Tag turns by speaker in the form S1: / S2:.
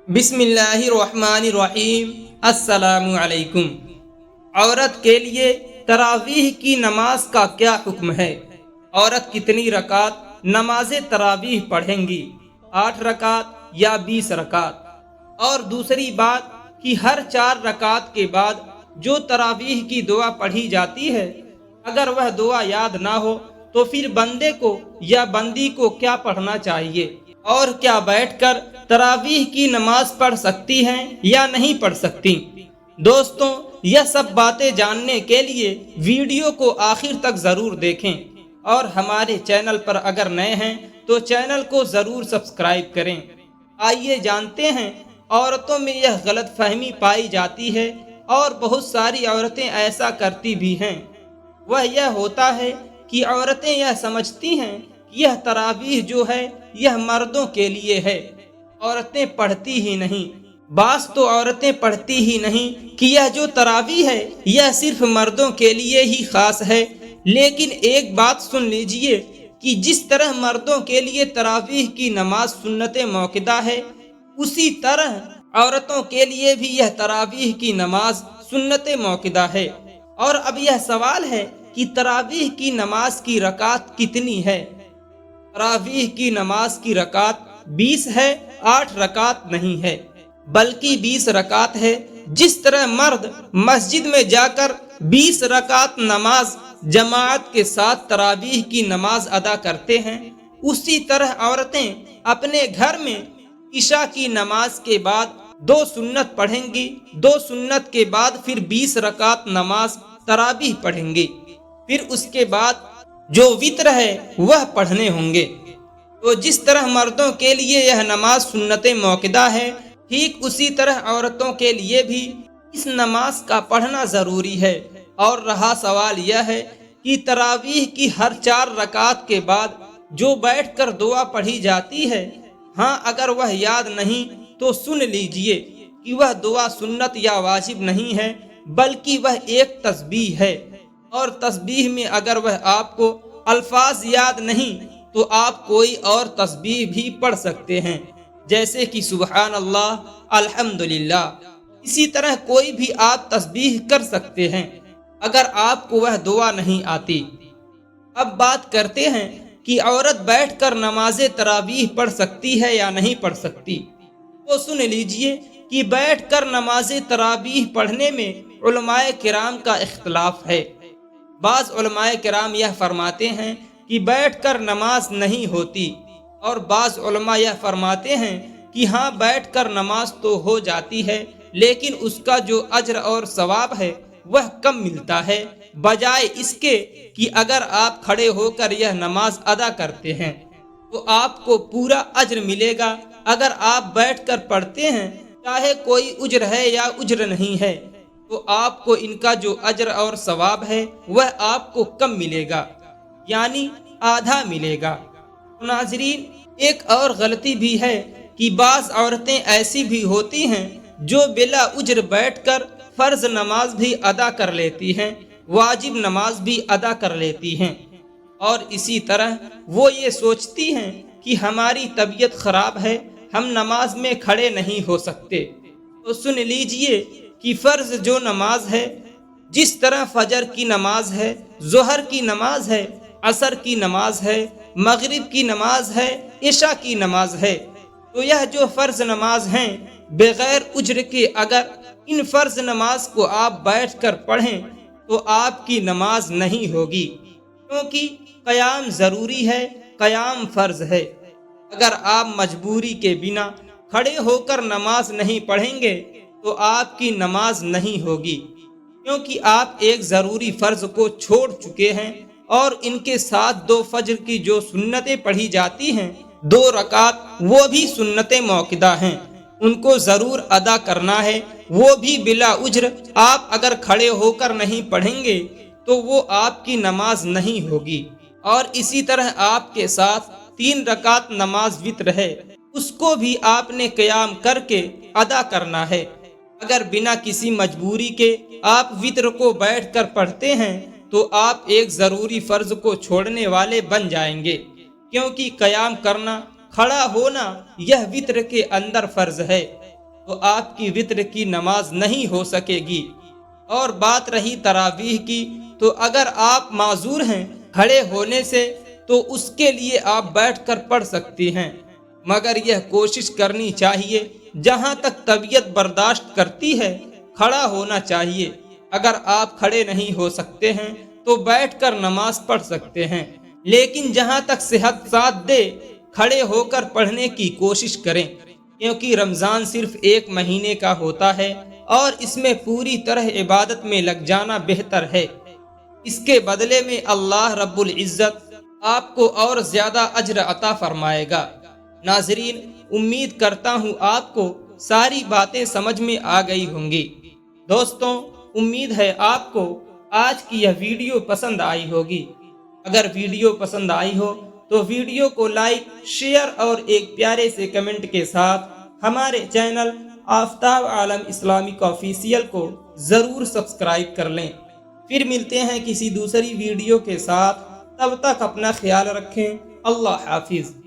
S1: بسم اللہ الرحمن الرحیم۔ السلام علیکم۔ عورت کے لیے تراویح کی نماز کا کیا حکم ہے؟ عورت کتنی رکعت نماز تراویح پڑھیں گی؟ 8 رکعت یا 20 رکعت؟ اور دوسری بات کہ ہر 4 رکعت کے بعد جو تراویح کی دعا پڑھی جاتی ہے، اگر وہ دعا یاد نہ ہو تو پھر بندے کو یا بندی کو کیا پڑھنا چاہیے؟ اور کیا بیٹھ کر تراویح کی نماز پڑھ سکتی ہیں یا نہیں پڑھ سکتی؟ دوستوں، یہ سب باتیں جاننے کے لیے ویڈیو کو آخر تک ضرور دیکھیں، اور ہمارے چینل پر اگر نئے ہیں تو چینل کو ضرور سبسکرائب کریں۔ آئیے جانتے ہیں، عورتوں میں یہ غلط فہمی پائی جاتی ہے اور بہت ساری عورتیں ایسا کرتی بھی ہیں۔ وہ یہ ہوتا ہے کہ عورتیں یہ سمجھتی ہیں کہ یہ تراویح جو ہے یہ مردوں کے لیے ہے، عورتیں پڑھتی ہی نہیں۔ بعض تو عورتیں پڑھتی ہی نہیں کہ یہ جو تراویح ہے یہ صرف مردوں کے لیے ہی خاص ہے۔ لیکن ایک بات سن لیجئے کہ جس طرح مردوں کے لیے تراویح کی نماز سنت موقدہ ہے، اسی طرح عورتوں کے لیے بھی یہ تراویح کی نماز سنت موقدہ ہے۔ اور اب یہ سوال ہے کہ تراویح کی نماز کی رکعت کتنی ہے؟ تراویح کی نماز کی رکعت 20 ہے، 8 رکعت نہیں ہے، بلکہ 20 رکعت ہے۔ جس طرح مرد مسجد میں جا کر 20 رکعت نماز جماعت کے ساتھ تراویح کی نماز ادا کرتے ہیں، اسی طرح عورتیں اپنے گھر میں عشاء کی نماز کے بعد 2 سنت پڑھیں گی، 2 سنت کے بعد پھر 20 رکعت نماز تراویح پڑھیں گی، پھر اس کے بعد جو وتر ہے وہ پڑھنے ہوں گے۔ تو جس طرح مردوں کے لیے یہ نماز سنت موقدہ ہے، ٹھیک اسی طرح عورتوں کے لیے بھی اس نماز کا پڑھنا ضروری ہے۔ اور رہا سوال یہ ہے کہ تراویح کی ہر 4 رکعت کے بعد جو بیٹھ کر دعا پڑھی جاتی ہے، ہاں اگر وہ یاد نہیں تو سن لیجئے کہ وہ دعا سنت یا واجب نہیں ہے، بلکہ وہ ایک تسبیح ہے۔ اور تسبیح میں اگر وہ آپ کو الفاظ یاد نہیں تو آپ کوئی اور تسبیح بھی پڑھ سکتے ہیں، جیسے کہ سبحان اللہ، الحمدللہ۔ اسی طرح کوئی بھی آپ تسبیح کر سکتے ہیں اگر آپ کو وہ دعا نہیں آتی۔ اب بات کرتے ہیں کہ عورت بیٹھ کر نماز تراویح پڑھ سکتی ہے یا نہیں پڑھ سکتی۔ تو سن لیجئے کہ بیٹھ کر نماز تراویح پڑھنے میں علماء کرام کا اختلاف ہے۔ بعض علماء کرام یہ فرماتے ہیں کہ بیٹھ کر نماز نہیں ہوتی، اور بعض علماء یہ فرماتے ہیں کہ ہاں بیٹھ کر نماز تو ہو جاتی ہے، لیکن اس کا جو اجر اور ثواب ہے وہ کم ملتا ہے، بجائے اس کے کہ اگر آپ کھڑے ہو کر یہ نماز ادا کرتے ہیں تو آپ کو پورا اجر ملے گا۔ اگر آپ بیٹھ کر پڑھتے ہیں، چاہے کوئی اجر ہے یا اجر نہیں ہے، تو آپ کو ان کا جو اجر اور ثواب ہے وہ آپ کو کم ملے گا، یعنی آدھا ملے گا۔ ناظرین، ایک اور غلطی بھی ہے کہ بعض عورتیں ایسی بھی ہوتی ہیں جو بلا اجر بیٹھ کر فرض نماز بھی ادا کر لیتی ہیں، واجب نماز بھی ادا کر لیتی ہیں، اور اسی طرح وہ یہ سوچتی ہیں کہ ہماری طبیعت خراب ہے، ہم نماز میں کھڑے نہیں ہو سکتے۔ تو سن لیجئے کہ فرض جو نماز ہے، جس طرح فجر کی نماز ہے، ظہر کی نماز ہے، عصر کی نماز ہے، مغرب کی نماز ہے، عشاء کی نماز ہے، تو یہ جو فرض نماز ہیں بغیر اجر کے اگر ان فرض نماز کو آپ بیٹھ کر پڑھیں تو آپ کی نماز نہیں ہوگی، کیونکہ قیام ضروری ہے، قیام فرض ہے۔ اگر آپ مجبوری کے بنا کھڑے ہو کر نماز نہیں پڑھیں گے تو آپ کی نماز نہیں ہوگی، کیونکہ آپ ایک ضروری فرض کو چھوڑ چکے ہیں، اور ان کے ساتھ 2 فجر کی جو سنتیں پڑھی جاتی ہیں، 2 رکعت، وہ بھی سنت موقدہ ہیں، ان کو ضرور ادا کرنا ہے، وہ بھی بلا اجر۔ آپ اگر کھڑے ہو کر نہیں پڑھیں گے تو وہ آپ کی نماز نہیں ہوگی۔ اور اسی طرح آپ کے ساتھ 3 رکعت نماز وتر ہے، اس کو بھی آپ نے قیام کر کے ادا کرنا ہے۔ اگر بنا کسی مجبوری کے آپ وتر کو بیٹھ کر پڑھتے ہیں تو آپ ایک ضروری فرض کو چھوڑنے والے بن جائیں گے، کیونکہ قیام کرنا، کھڑا ہونا یہ وتر کے اندر فرض ہے۔ تو آپ کی وطر کی نماز نہیں ہو سکے گی۔ اور بات رہی تراویح کی، تو اگر آپ معذور ہیں کھڑے ہونے سے تو اس کے لیے آپ بیٹھ کر پڑھ سکتی ہیں، مگر یہ کوشش کرنی چاہیے جہاں تک طبیعت برداشت کرتی ہے کھڑا ہونا چاہیے۔ اگر آپ کھڑے نہیں ہو سکتے ہیں تو بیٹھ کر نماز پڑھ سکتے ہیں، لیکن جہاں تک صحت ساتھ دے کھڑے ہو کر پڑھنے کی کوشش کریں، کیونکہ رمضان صرف ایک مہینے کا ہوتا ہے اور اس میں پوری طرح عبادت میں لگ جانا بہتر ہے۔ اس کے بدلے میں اللہ رب العزت آپ کو اور زیادہ اجر عطا فرمائے گا۔ ناظرین، امید کرتا ہوں آپ کو ساری باتیں سمجھ میں آ گئی ہوں گی۔ دوستوں، امید ہے آپ کو آج کی یہ ویڈیو پسند آئی ہوگی۔ اگر ویڈیو پسند آئی ہو تو ویڈیو کو لائک، شیئر اور ایک پیارے سے کمنٹ کے ساتھ ہمارے channel Aftab Alam Islamic official کو ضرور سبسکرائب کر لیں۔ پھر ملتے ہیں کسی دوسری ویڈیو کے ساتھ، تب تک اپنا خیال رکھیں۔ اللہ حافظ۔